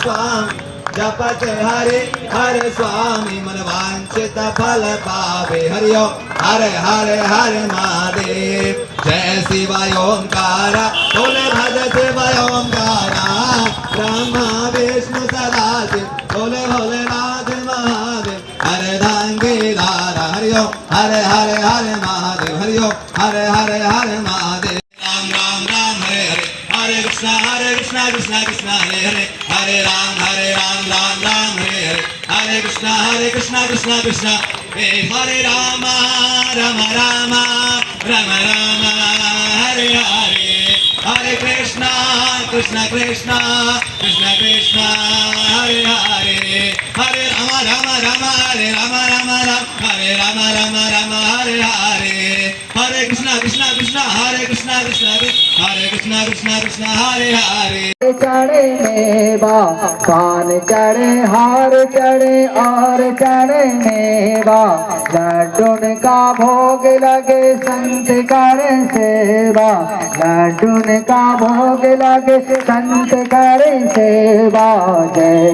स्वामी जपत हरे हरे स्वामी मन वांछित फल पावे हरि ओम हरे हरे हरे महादेव जय शिवाय ओंकार बोले भज शिवाय ओंकार ब्रह्मा विष्णु सदाशिव बोले भोलेनाथ महादेव हरे धांगे धारा हरि ओम हरे हरे हरे महादेव हरि ओम हरे हरे हरे महादेव राम राम राम हरे हरे हरे कृष्णा कृष्णा कृष्णा हरे हरे हरे राम राम राम हरे हरे हरे कृष्णा कृष्णा कृष्णा हरे राम राम राम राम राम हरे हरे हरे कृष्णा कृष्णा कृष्णा कृष्णा कृष्णा हरे हरे हरे राम राम हरे राम हरे राम राम हरे हरे हरे कृष्णा कृष्णा हरे कृष्णा हरे कृष्णा हरे हरे चढ़े मेवा पान चढ़े हार चढ़े और चढ़े मेवा लड्डून का भोग लगे संत करे सेवा लड्डून का भोग लगे संत करे सेवा जय